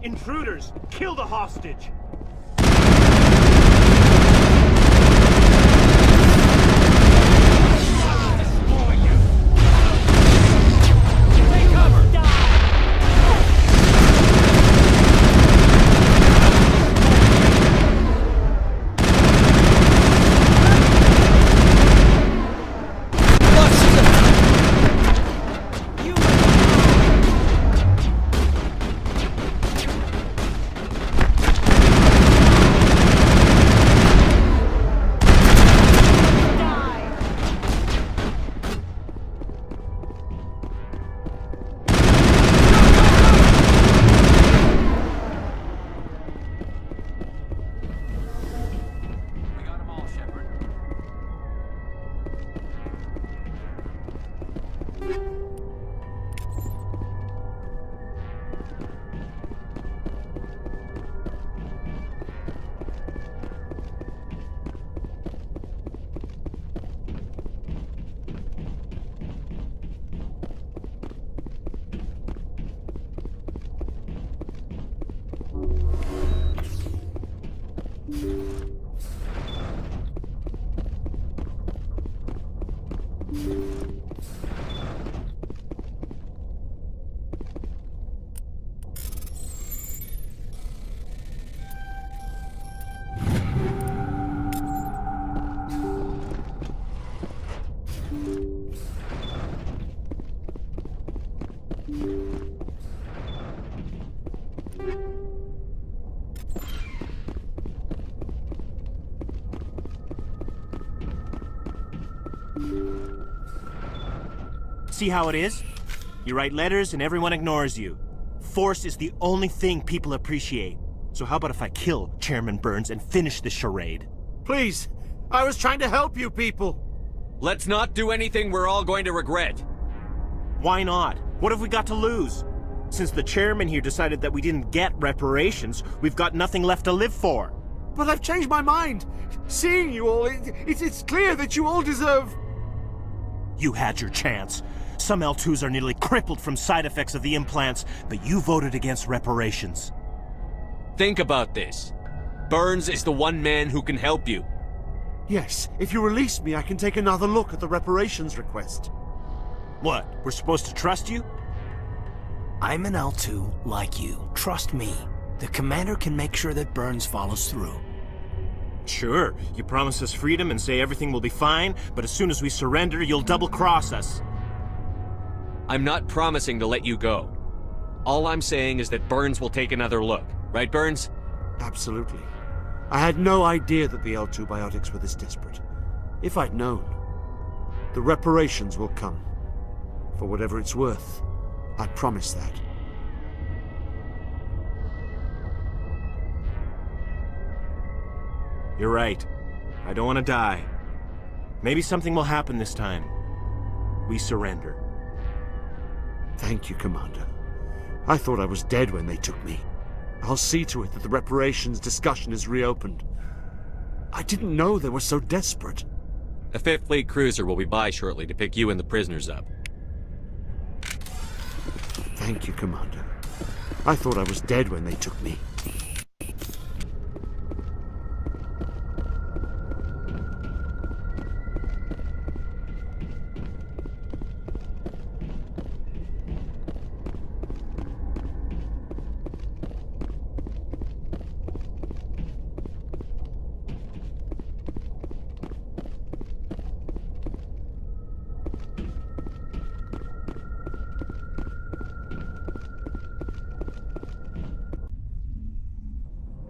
Intruders! Kill the hostage! See how it is? You write letters and everyone ignores you. Force is the only thing people appreciate. So how about if I kill Chairman Burns and finish this charade? Please, I was trying to help you people. Let's not do anything we're all going to regret. Why not? What have we got to lose? Since the chairman here decided that we didn't get reparations, we've got nothing left to live for. But I've changed my mind. Seeing you all, it's clear that you all deserve... You had your chance. Some L2s are nearly crippled from side effects of the implants, but you voted against reparations. Think about this. Burns is the one man who can help you. Yes, if you release me, I can take another look at the reparations request. What, we're supposed to trust you? I'm an L2 like you. Trust me. The commander can make sure that Burns follows through. Sure, you promise us freedom and say everything will be fine, but as soon as we surrender, you'll double-cross us. I'm not promising to let you go. All I'm saying is that Burns will take another look. Right, Burns? Absolutely. I had no idea that the L2 biotics were this desperate. If I'd known, the reparations will come. For whatever it's worth, I promise that. You're right. I don't want to die. Maybe something will happen this time. We surrender. Thank you, Commander. I thought I was dead when they took me. I'll see to it that the reparations discussion is reopened. I didn't know they were so desperate. A 5th Fleet cruiser will be by shortly to pick you and the prisoners up. Thank you, Commander. I thought I was dead when they took me.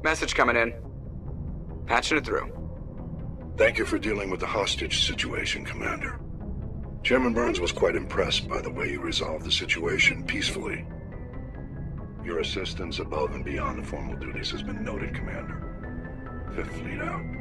Message coming in. Patching it through. Thank you for dealing with the hostage situation, Commander. Chairman Burns was quite impressed by the way you resolved the situation peacefully. Your assistance above and beyond the formal duties has been noted, Commander. Fifth Fleet out.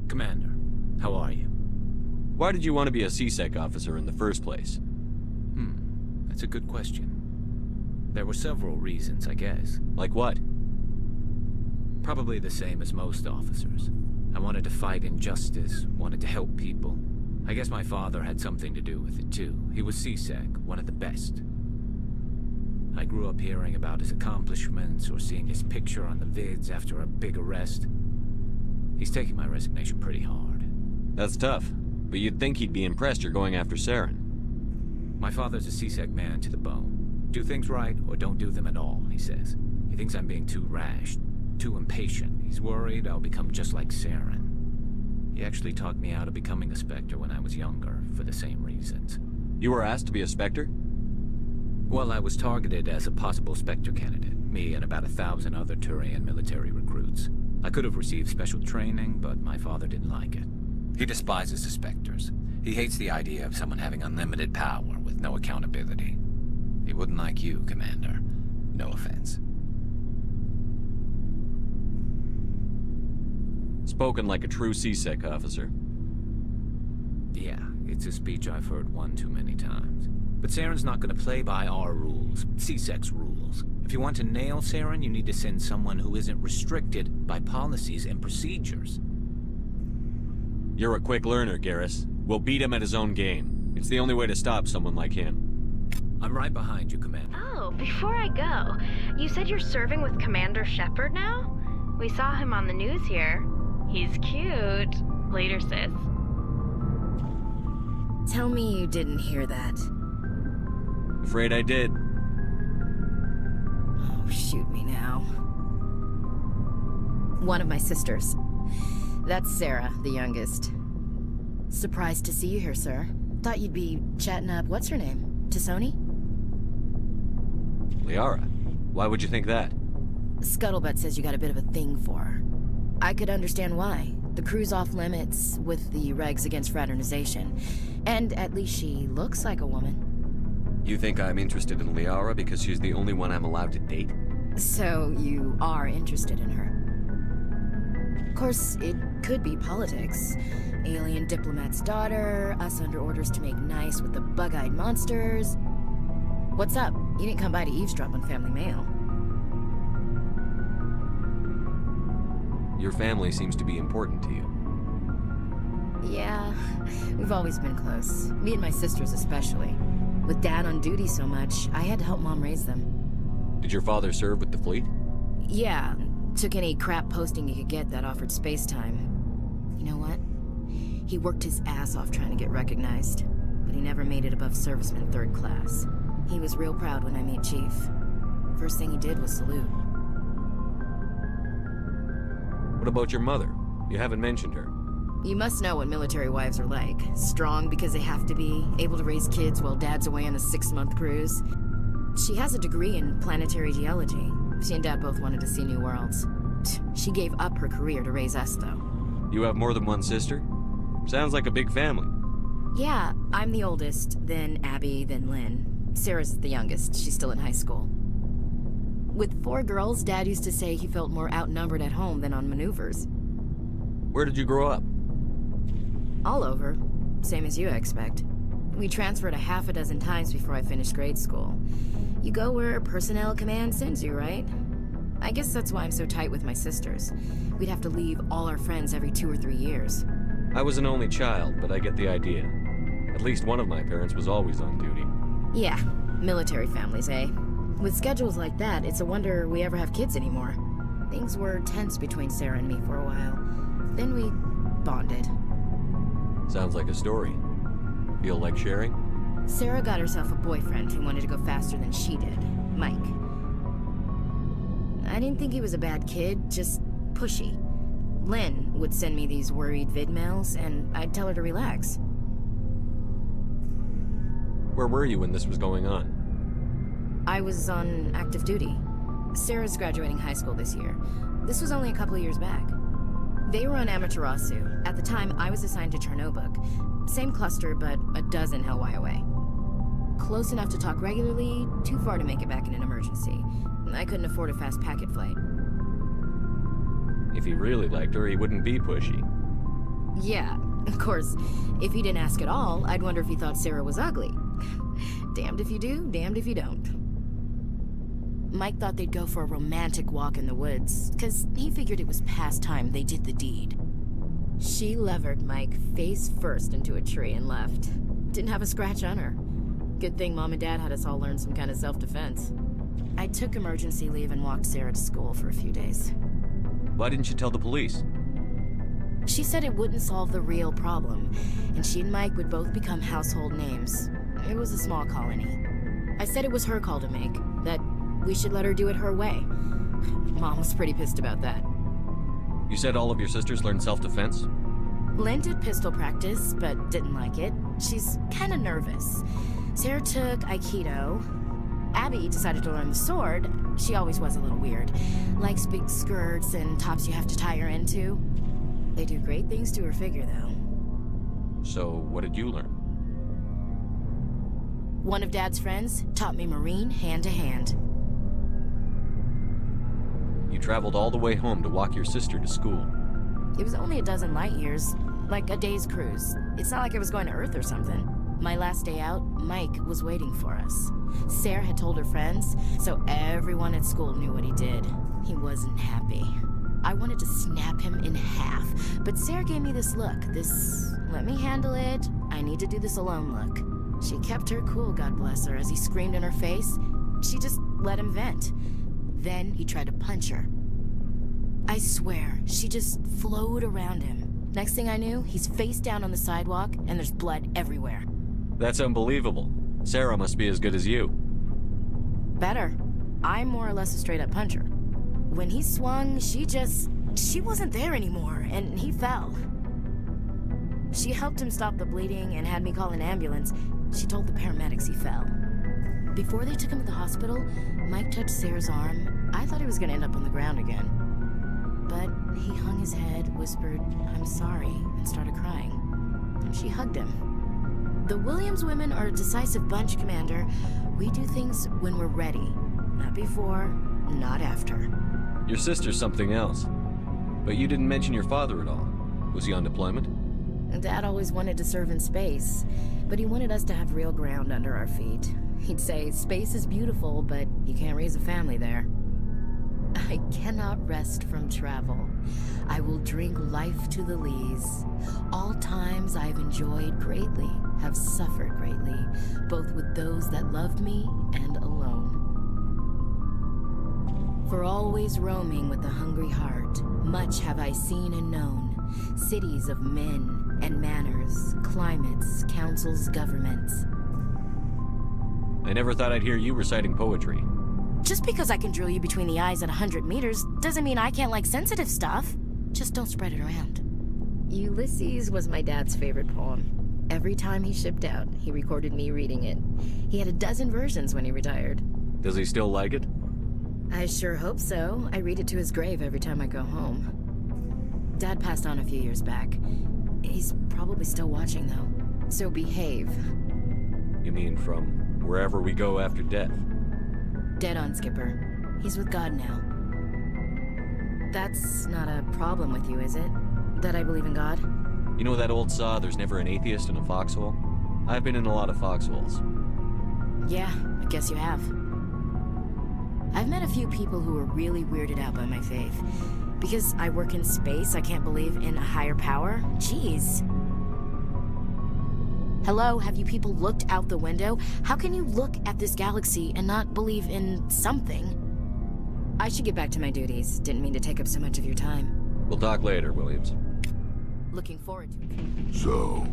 Commander, how are you? Why did you want to be a CSEC officer in the first place? That's a good question. There were several reasons, I guess. Like what? Probably the same as most officers. I wanted to fight injustice, wanted to help people. I guess my father had something to do with it too. He was CSEC, one of the best. I grew up hearing about his accomplishments or seeing his picture on the vids after a big arrest. He's taking my resignation pretty hard. That's tough, but you'd think he'd be impressed you're going after Saren. My father's a CSEC man to the bone. Do things right or don't do them at all, he says. He thinks I'm being too rash, too impatient. He's worried I'll become just like Saren. He actually talked me out of becoming a Spectre when I was younger, for the same reasons. You were asked to be a Spectre? Well, I was targeted as a possible Spectre candidate, me and about 1,000 other Turian military recruits. I could have received special training, but my father didn't like it. He despises the Spectres. He hates the idea of someone having unlimited power with no accountability. He wouldn't like you, Commander. No offense. Spoken like a true CSEC officer. Yeah, it's a speech I've heard one too many times. But Saren's not going to play by our rules, CSEC's rules. If you want to nail Saren, you need to send someone who isn't restricted by policies and procedures. You're a quick learner, Garrus. We'll beat him at his own game. It's the only way to stop someone like him. I'm right behind you, Commander. Oh, before I go, you said you're serving with Commander Shepard now? We saw him on the news here. He's cute. Later, sis. Tell me you didn't hear that. Afraid I did. Oh, shoot me now. One of my sisters. That's Sarah, the youngest. Surprised to see you here, sir. Thought you'd be chatting up, what's her name? T'Soni? Liara. Why would you think that? Scuttlebutt says you got a bit of a thing for her. I could understand why. The crew's off limits with the regs against fraternization. And at least she looks like a woman. You think I'm interested in Liara because she's the only one I'm allowed to date? So you are interested in her. Of course, it could be politics. Alien diplomat's daughter, us under orders to make nice with the bug-eyed monsters. What's up? You didn't come by to eavesdrop on family mail. Your family seems to be important to you. Yeah, we've always been close. Me and my sisters especially. With Dad on duty so much, I had to help Mom raise them. Did your father serve with the fleet? Yeah, took any crap posting he could get that offered space time. You know what? He worked his ass off trying to get recognized, but he never made it above serviceman 3rd class. He was real proud when I met Chief. First thing he did was salute. What about your mother? You haven't mentioned her. You must know what military wives are like. Strong because they have to be, able to raise kids while Dad's away on a 6-month cruise. She has a degree in planetary geology. She and Dad both wanted to see new worlds. She gave up her career to raise us, though. You have more than one sister? Sounds like a big family. Yeah, I'm the oldest, then Abby, then Lynn. Sarah's the youngest. She's still in high school. With 4 girls, Dad used to say he felt more outnumbered at home than on maneuvers. Where did you grow up? All over. Same as you, I expect. We transferred a half a dozen times before I finished grade school. You go where personnel command sends you, right? I guess that's why I'm so tight with my sisters. We'd have to leave all our friends every 2 or 3 years. I was an only child, but I get the idea. At least one of my parents was always on duty. Yeah, military families, eh? With schedules like that, it's a wonder we ever have kids anymore. Things were tense between Sarah and me for a while. Then we bonded. Sounds like a story. Feel like sharing? Sarah got herself a boyfriend who wanted to go faster than she did, Mike. I didn't think he was a bad kid, just pushy. Lynn would send me these worried vid mails, and I'd tell her to relax. Where were you when this was going on? I was on active duty. Sarah's graduating high school this year. This was only a couple of years back. They were on Amaterasu. At the time, I was assigned to Chernobog. Same cluster, but a dozen Hellwire away. Close enough to talk regularly, too far to make it back in an emergency. I couldn't afford a fast packet flight. If he really liked her, he wouldn't be pushy. Yeah, of course. If he didn't ask at all, I'd wonder if he thought Sarah was ugly. Damned if you do, damned if you don't. Mike thought they'd go for a romantic walk in the woods, because he figured it was past time they did the deed. She levered Mike face first into a tree and left. Didn't have a scratch on her. Good thing Mom and Dad had us all learn some kind of self-defense. I took emergency leave and walked Sarah to school for a few days. Why didn't you tell the police? She said it wouldn't solve the real problem, and she and Mike would both become household names. It was a small colony. I said it was her call to make, that we should let her do it her way. Mom was pretty pissed about that. You said all of your sisters learned self-defense? Lynn did pistol practice, but didn't like it. She's kind of nervous. Sarah took Aikido. Abby decided to learn the sword. She always was a little weird. Likes big skirts and tops you have to tie her into. They do great things to her figure, though. So, what did you learn? One of Dad's friends taught me Marine hand-to-hand. You traveled all the way home to walk your sister to school. It was only a dozen light years, like a day's cruise. It's not like I was going to Earth or something. My last day out, Mike was waiting for us. Sarah had told her friends, so everyone at school knew what he did. He wasn't happy. I wanted to snap him in half, but Sarah gave me this look, this let me handle it, I need to do this alone look. She kept her cool, God bless her, as he screamed in her face. She just let him vent. Then he tried to punch her. I swear, she just flowed around him. Next thing I knew, he's face down on the sidewalk, and there's blood everywhere. That's unbelievable. Sarah must be as good as you. Better. I'm more or less a straight-up puncher. When he swung, she wasn't there anymore, and he fell. She helped him stop the bleeding and had me call an ambulance. She told the paramedics he fell. Before they took him to the hospital, Mike touched Sarah's arm. I thought he was gonna end up on the ground again. But he hung his head, whispered, "I'm sorry," and started crying. And she hugged him. The Williams women are a decisive bunch, Commander. We do things when we're ready. Not before, not after. Your sister's something else. But you didn't mention your father at all. Was he on deployment? Dad always wanted to serve in space, but he wanted us to have real ground under our feet. He'd say, space is beautiful, but you can't raise a family there. I cannot rest from travel. I will drink life to the lees. All times I have enjoyed greatly, have suffered greatly, both with those that loved me and alone. For always roaming with a hungry heart, much have I seen and known, cities of men and manners, climates, councils, governments. I never thought I'd hear you reciting poetry. Just because I can drill you between the eyes at 100 meters doesn't mean I can't like sensitive stuff. Just don't spread it around. Ulysses was my dad's favorite poem. Every time he shipped out, he recorded me reading it. He had a dozen versions when he retired. Does he still like it? I sure hope so. I read it to his grave every time I go home. Dad passed on a few years back. He's probably still watching, though. So behave. You mean from wherever we go after death? Dead on, Skipper. He's with God now. That's not a problem with you, is it? That I believe in God? You know that old saw, there's never an atheist in a foxhole? I've been in a lot of foxholes. Yeah, I guess you have. I've met a few people who are really weirded out by my faith. Because I work in space, I can't believe in a higher power? Jeez. Hello, have you people looked out the window? How can you look at this galaxy and not believe in something? I should get back to my duties. Didn't mean to take up so much of your time. We'll talk later, Williams. Looking forward to it. So,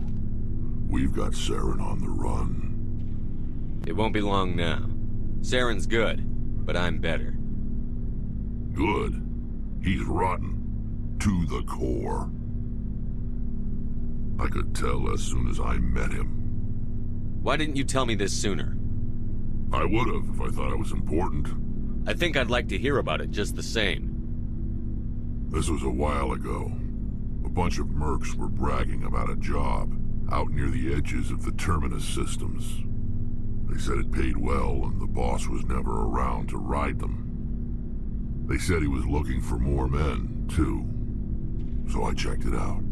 we've got Saren on the run. It won't be long now. Saren's good, but I'm better. Good. He's rotten. To the core. I could tell as soon as I met him. Why didn't you tell me this sooner? I would have if I thought it was important. I think I'd like to hear about it just the same. This was a while ago. A bunch of mercs were bragging about a job out near the edges of the Terminus systems. They said it paid well and the boss was never around to ride them. They said he was looking for more men, too. So I checked it out.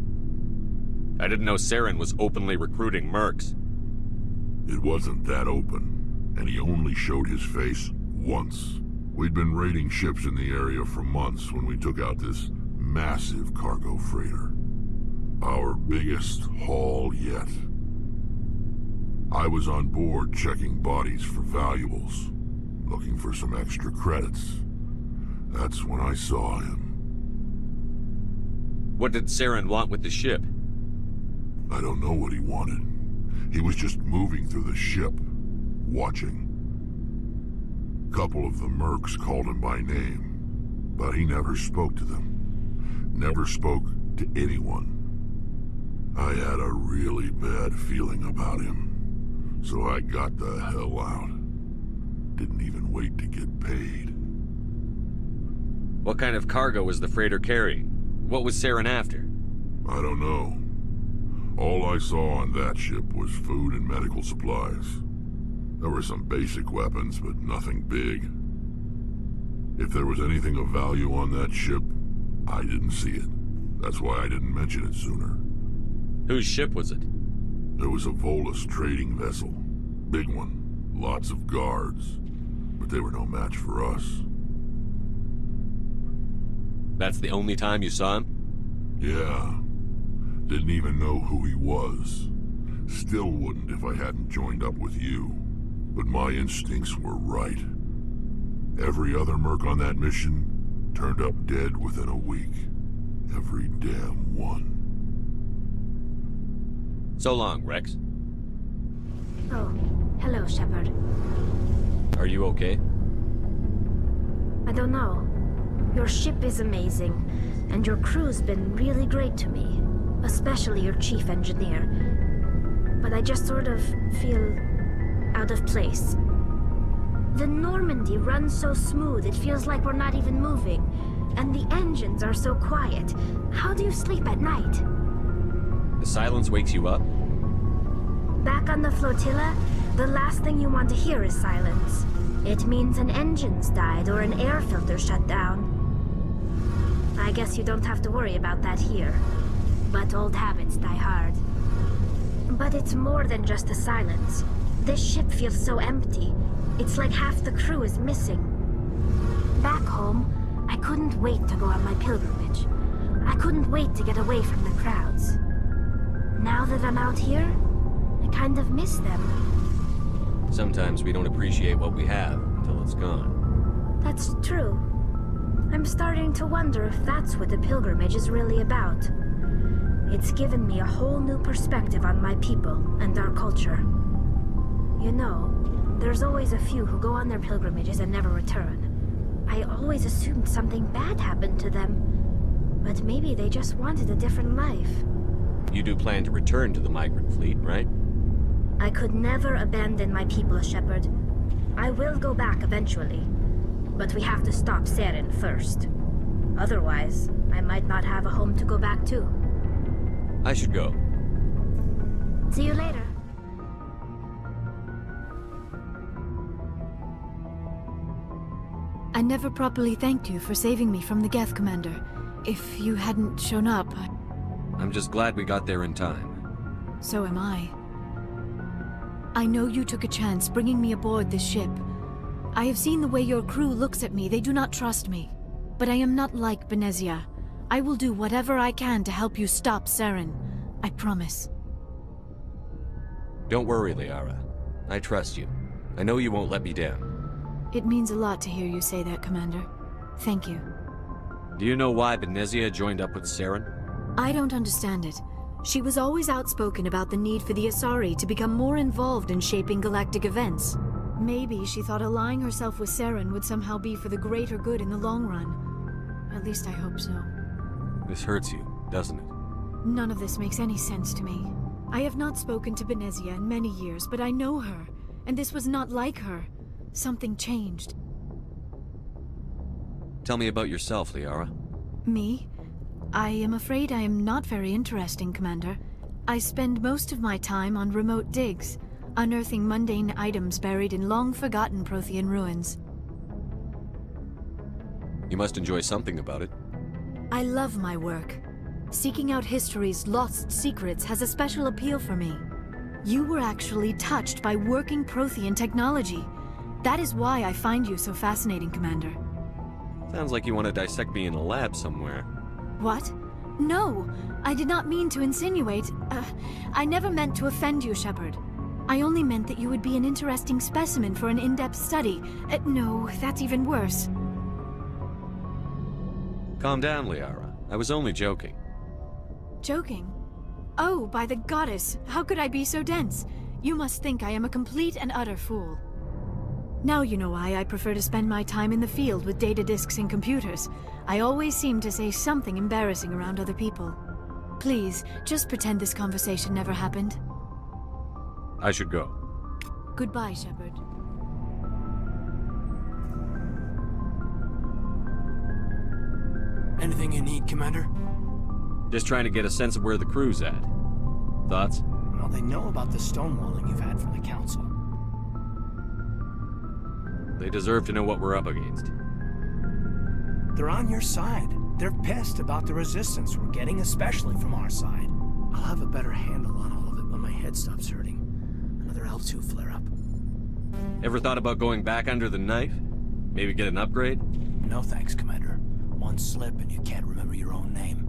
I didn't know Saren was openly recruiting mercs. It wasn't that open, and he only showed his face once. We'd been raiding ships in the area for months when we took out this massive cargo freighter. Our biggest haul yet. I was on board checking bodies for valuables, looking for some extra credits. That's when I saw him. What did Saren want with the ship? I don't know what he wanted. He was just moving through the ship, watching. Couple of the mercs called him by name, but he never spoke to them. Never spoke to anyone. I had a really bad feeling about him, so I got the hell out. Didn't even wait to get paid. What kind of cargo was the freighter carrying? What was Saren after? I don't know. All I saw on that ship was food and medical supplies. There were some basic weapons, but nothing big. If there was anything of value on that ship, I didn't see it. That's why I didn't mention it sooner. Whose ship was it? There was a Volus trading vessel. Big one. Lots of guards. But they were no match for us. That's the only time you saw him? Yeah. Didn't even know who he was. Still wouldn't if I hadn't joined up with you. But my instincts were right. Every other merc on that mission turned up dead within a week. Every damn one. So long, Rex. Oh, hello, Shepard. Are you okay? I don't know. Your ship is amazing, and your crew's been really great to me. Especially your chief engineer. But I just sort of feel out of place. The Normandy runs so smooth it feels like we're not even moving. And the engines are so quiet. How do you sleep at night? The silence wakes you up? Back on the flotilla, the last thing you want to hear is silence. It means an engine's died or an air filter shut down. I guess you don't have to worry about that here. But old habits die hard. But it's more than just the silence. This ship feels so empty. It's like half the crew is missing. Back home, I couldn't wait to go on my pilgrimage. I couldn't wait to get away from the crowds. Now that I'm out here, I kind of miss them. Sometimes we don't appreciate what we have until it's gone. That's true. I'm starting to wonder if that's what the pilgrimage is really about. It's given me a whole new perspective on my people and our culture. You know, there's always a few who go on their pilgrimages and never return. I always assumed something bad happened to them. But maybe they just wanted a different life. You do plan to return to the migrant fleet, right? I could never abandon my people, Shepard. I will go back eventually. But we have to stop Saren first. Otherwise, I might not have a home to go back to. I should go. See you later. never properly thanked you for saving me from the Geth, Commander. If you hadn't shown up, I'm just glad we got there in time. so am I. I know you took a chance bringing me aboard this ship. I have seen the way your crew looks at me. They do not trust me. But I am not like Benezia. I will do whatever I can to help you stop Saren. I promise. Don't worry, Liara. I trust you. I know you won't let me down. It means a lot to hear you say that, Commander. Thank you. Do you know why Benezia joined up with Saren? I don't understand it. She was always outspoken about the need for the Asari to become more involved in shaping galactic events. Maybe she thought allying herself with Saren would somehow be for the greater good in the long run. At least I hope so. This hurts you, doesn't it? None of this makes any sense to me. I have not spoken to Benezia in many years, but I know her, and this was not like her. Something changed. Tell me about yourself, Liara. Me? I am afraid I am not very interesting, Commander. I spend most of my time on remote digs, unearthing mundane items buried in long-forgotten Prothean ruins. You must enjoy something about it. I love my work. Seeking out history's lost secrets has a special appeal for me. You were actually touched by working Prothean technology. That is why I find you so fascinating, Commander. Sounds like you want to dissect me in a lab somewhere. What? No! I did not mean to insinuate. I never meant to offend you, Shepard. I only meant that you would be an interesting specimen for an in-depth study. No, that's even worse. Calm down, Liara. I was only joking. Joking? Oh, by the goddess, how could I be so dense? You must think I am a complete and utter fool. Now you know why I prefer to spend my time in the field with data disks and computers. I always seem to say something embarrassing around other people. Please, just pretend this conversation never happened. I should go. Goodbye, Shepard. Anything you need, Commander? Just trying to get a sense of where the crew's at. Thoughts? Well, they know about the stonewalling you've had from the Council. They deserve to know what we're up against. They're on your side. They're pissed about the resistance we're getting, especially from our side. I'll have a better handle on all of it when my head stops hurting. Another L2 flare-up. Ever thought about going back under the knife? Maybe get an upgrade? No thanks, Commander. One slip and you can't remember your own name.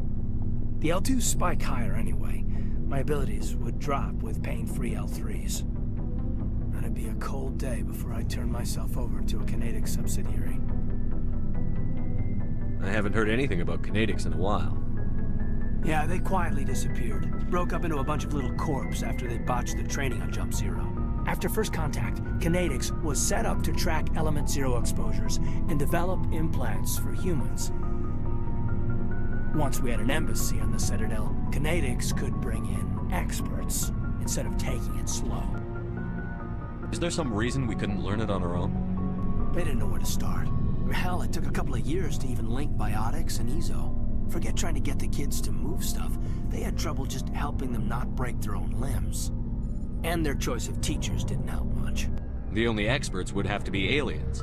The L2s spike higher anyway. My abilities would drop with pain-free L3s. That'd be a cold day before I turn myself over to a Kinetic subsidiary. I haven't heard anything about Kinetics in a while. Yeah, they quietly disappeared. Broke up into a bunch of little corps after they botched the training on Jump Zero. After first contact, Kinetics was set up to track Element Zero exposures and develop implants for humans. Once we had an embassy on the Citadel, Kinetics could bring in experts instead of taking it slow. Is there some reason we couldn't learn it on our own? They didn't know where to start. Hell, it took a couple of years to even link biotics and Ezo. Forget trying to get the kids to move stuff. They had trouble just helping them not break their own limbs. And their choice of teachers didn't help much. The only experts would have to be aliens.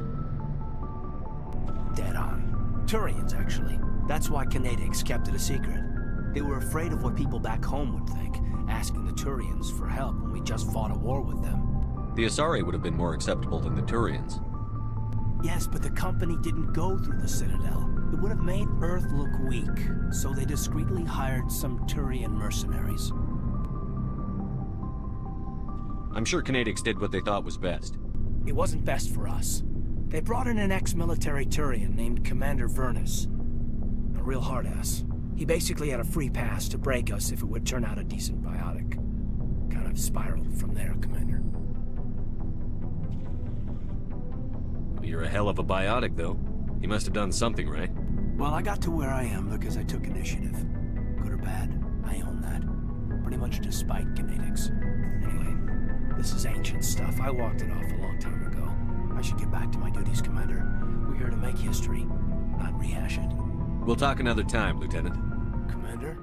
Dead on. Turians, actually. That's why Kinetics kept it a secret. They were afraid of what people back home would think, asking the Turians for help when we just fought a war with them. The Asari would have been more acceptable than the Turians. Yes, but the company didn't go through the Citadel. It would have made Earth look weak, so they discreetly hired some Turian mercenaries. I'm sure Kinetics did what they thought was best. It wasn't best for us. They brought in an ex-military Turian named Commander Vernus. A real hard-ass. He basically had a free pass to break us if it would turn out a decent biotic. Kind of spiraled from there, Commander. You're a hell of a biotic, though. He must have done something right. Well, I got to where I am because I took initiative. Good or bad, I own that. Pretty much despite Kinetics. Anyway, this is ancient stuff. I walked it off a long time ago. I should get back to my duties, Commander. We're here to make history, not rehash it. We'll talk another time, Lieutenant. Commander?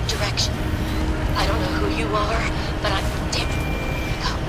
Direction. I don't know who you are, but I'm damn. Go.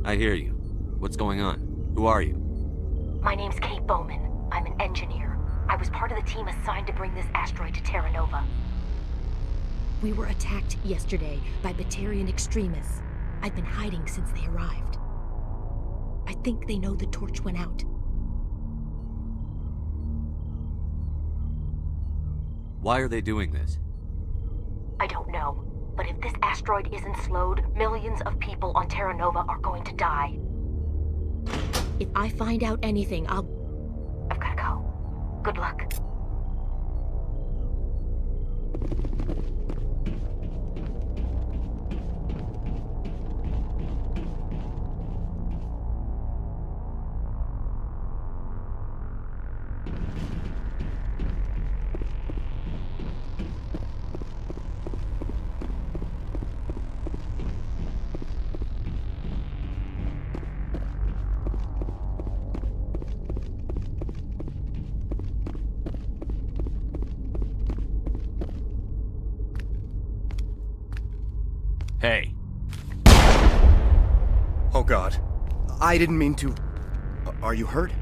I hear you. What's going on? Who are you? My name's Kate Bowman. I'm an engineer. I was part of the team assigned to bring this asteroid to Terra Nova. We were attacked yesterday by Batarian extremists. I've been hiding since they arrived. I think they know the torch went out. Why are they doing this? I don't know. But if this asteroid isn't slowed, millions of people on Terra Nova are going to die. If I find out anything, I've gotta go. Good luck. Hey. Oh God. I didn't mean to... Are you hurt?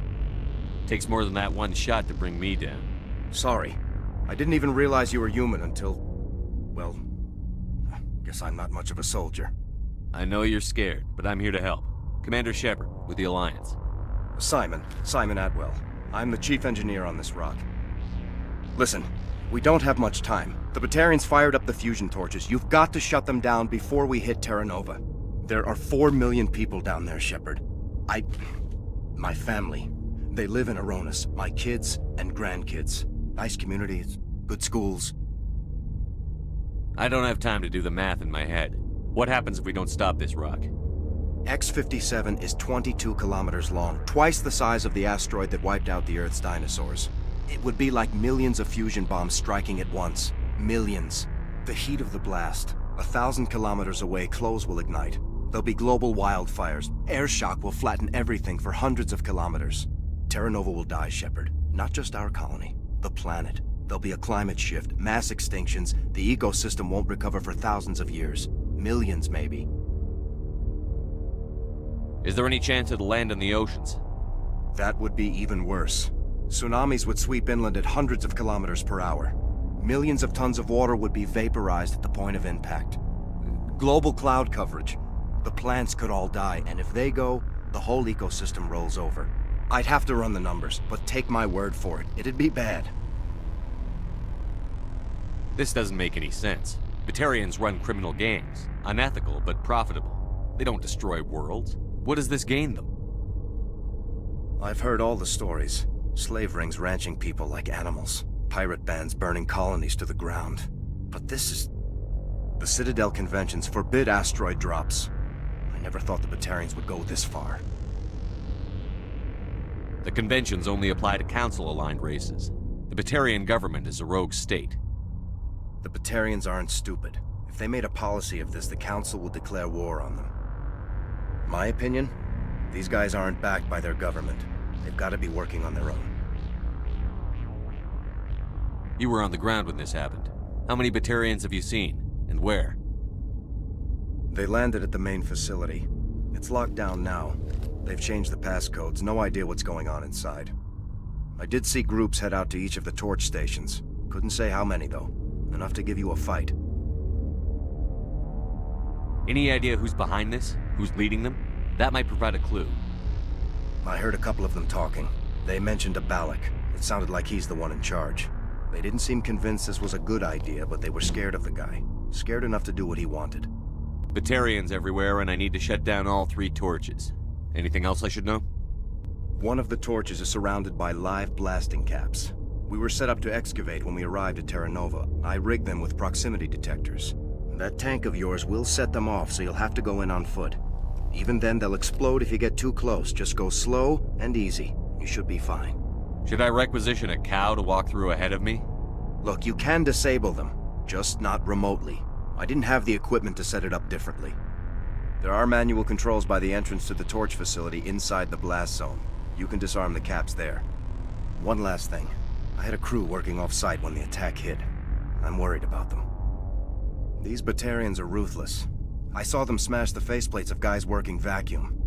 Takes more than that one shot to bring me down. Sorry. I didn't even realize you were human until... Well... Guess I'm not much of a soldier. I know you're scared, but I'm here to help. Commander Shepard, with the Alliance. Simon Atwell. I'm the chief engineer on this rock. Listen, we don't have much time. The Batarians fired up the fusion torches. You've got to shut them down before we hit Terra Nova. There are 4 million people down there, Shepard. My family. They live in Aronis. My kids and grandkids. Nice communities, good schools. I don't have time to do the math in my head. What happens if we don't stop this rock? X-57 is 22 kilometers long, twice the size of the asteroid that wiped out the Earth's dinosaurs. It would be like millions of fusion bombs striking at once. Millions. The heat of the blast. 1,000 kilometers away, clothes will ignite. There'll be global wildfires. Air shock will flatten everything for hundreds of kilometers. Terra Nova will die, Shepard. Not just our colony. The planet. There'll be a climate shift, mass extinctions. The ecosystem won't recover for thousands of years. Millions, maybe. Is there any chance it'll land in the oceans? That would be even worse. Tsunamis would sweep inland at hundreds of kilometers per hour. Millions of tons of water would be vaporized at the point of impact. Global cloud coverage. The plants could all die, and if they go, the whole ecosystem rolls over. I'd have to run the numbers, but take my word for it, it'd be bad. This doesn't make any sense. Batarians run criminal gangs. Unethical, but profitable. They don't destroy worlds. What does this gain them? I've heard all the stories. Slave rings ranching people like animals. Pirate bands burning colonies to the ground. But this is... The Citadel Conventions forbid asteroid drops. I never thought the Batarians would go this far. The conventions only apply to Council-aligned races. The Batarian government is a rogue state. The Batarians aren't stupid. If they made a policy of this, the Council would declare war on them. My opinion? These guys aren't backed by their government. They've got to be working on their own. You were on the ground when this happened. How many Batarians have you seen? And where? They landed at the main facility. It's locked down now. They've changed the passcodes. No idea what's going on inside. I did see groups head out to each of the torch stations. Couldn't say how many, though. Enough to give you a fight. Any idea who's behind this? Who's leading them? That might provide a clue. I heard a couple of them talking. They mentioned a Balak. It sounded like he's the one in charge. They didn't seem convinced this was a good idea, but they were scared of the guy. Scared enough to do what he wanted. Batarians everywhere, and I need to shut down all 3 torches. Anything else I should know? One of the torches is surrounded by live blasting caps. We were set up to excavate when we arrived at Terra Nova. I rigged them with proximity detectors. That tank of yours will set them off, so you'll have to go in on foot. Even then, they'll explode if you get too close. Just go slow and easy. You should be fine. Should I requisition a cow to walk through ahead of me? Look, you can disable them, just not remotely. I didn't have the equipment to set it up differently. There are manual controls by the entrance to the torch facility inside the blast zone. You can disarm the caps there. One last thing. I had a crew working off-site when the attack hit. I'm worried about them. These Batarians are ruthless. I saw them smash the faceplates of guys working vacuum.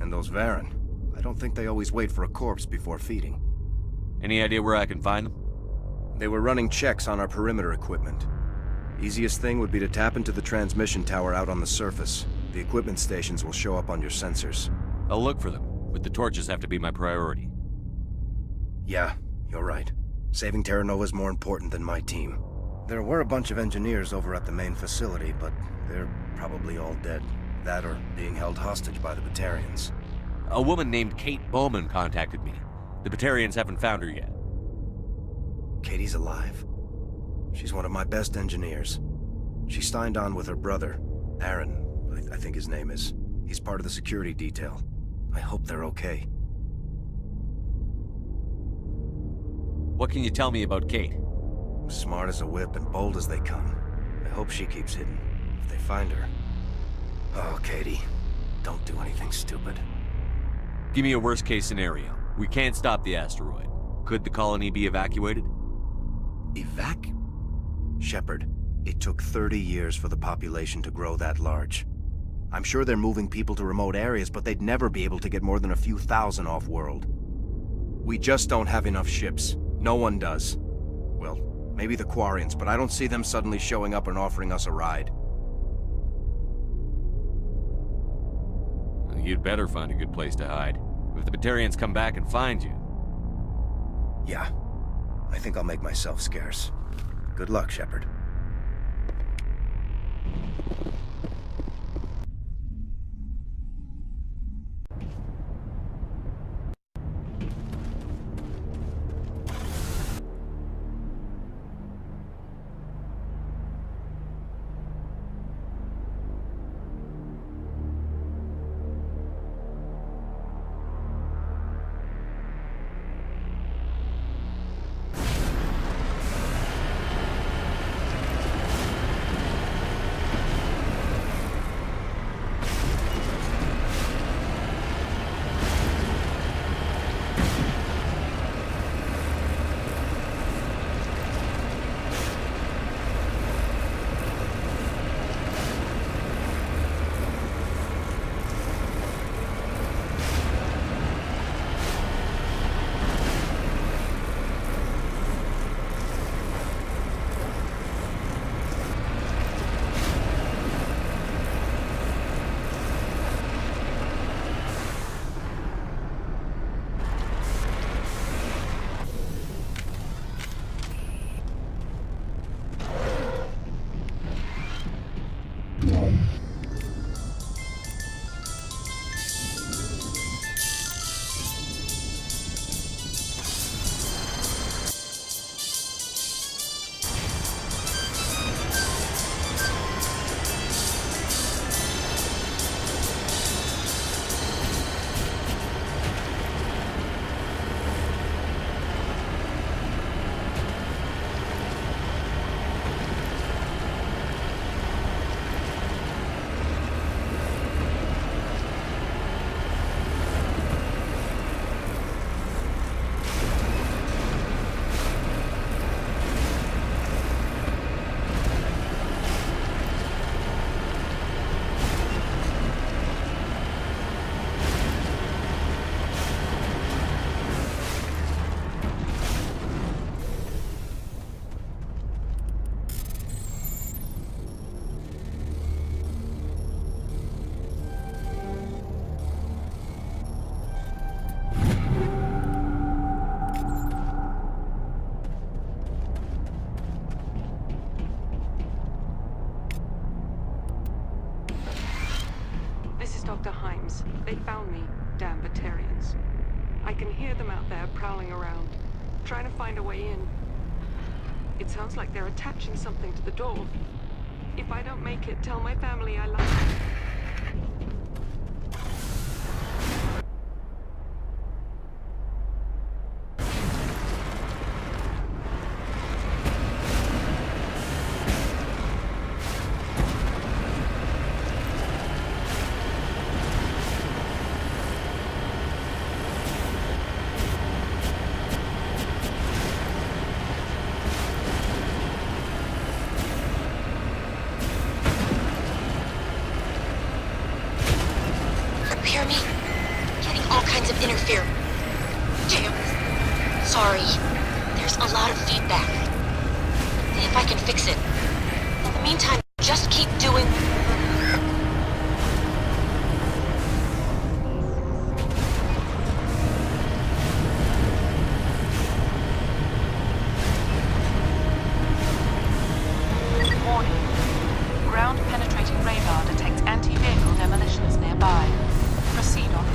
And those Varen, I don't think they always wait for a corpse before feeding. Any idea where I can find them? They were running checks on our perimeter equipment. Easiest thing would be to tap into the transmission tower out on the surface. The equipment stations will show up on your sensors. I'll look for them, but the torches have to be my priority. Yeah, you're right. Saving Terra Nova is more important than my team. There were a bunch of engineers over at the main facility, but they're probably all dead. That or being held hostage by the Batarians. A woman named Kate Bowman contacted me. The Batarians haven't found her yet. Katie's alive. She's one of my best engineers. She signed on with her brother, Aaron, I think his name is. He's part of the security detail. I hope they're okay. What can you tell me about Kate? Smart as a whip and bold as they come. I hope she keeps hidden, if they find her. Oh, Katie, don't do anything stupid. Give me a worst-case scenario. We can't stop the asteroid. Could the colony be evacuated? Shepard, it took 30 years for the population to grow that large. I'm sure they're moving people to remote areas, but they'd never be able to get more than a few thousand off-world. We just don't have enough ships. No one does. Well, maybe the Quarians, but I don't see them suddenly showing up and offering us a ride. You'd better find a good place to hide. If the Batarians come back and find you... Yeah. I think I'll make myself scarce. Good luck, Shepard. They found me, damn Batarians. I can hear them out there prowling around, trying to find a way in. It sounds like they're attaching something to the door. If I don't make it, tell my family I love them. fix it. In the meantime, just keep doing... Warning. Ground-penetrating radar detects anti-vehicle demolitions nearby. Proceed on.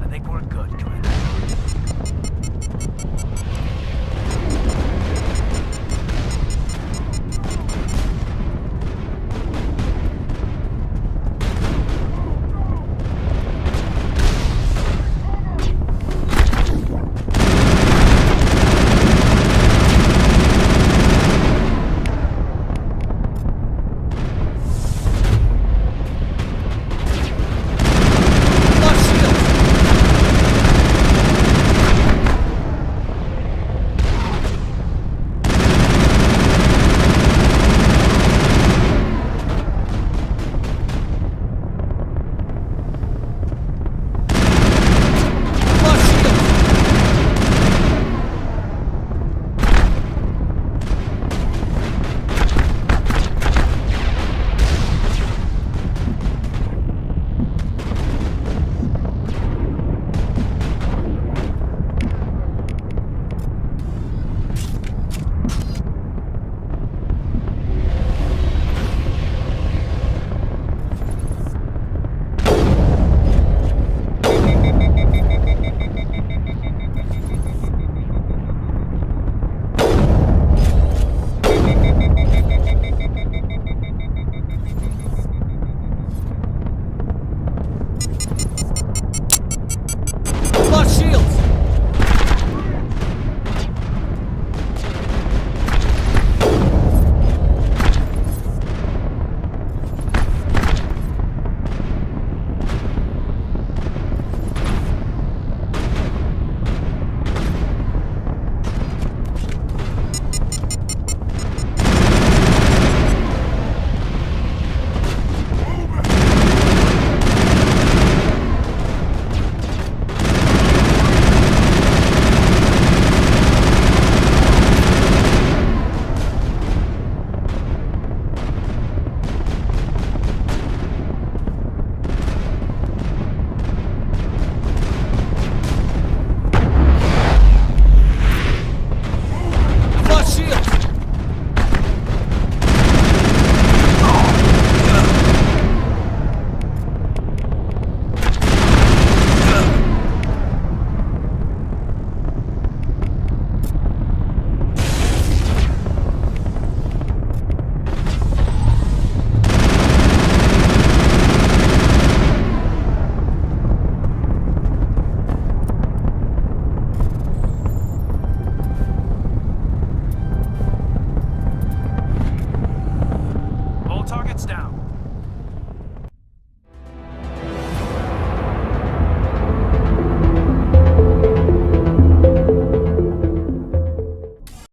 I think we're good.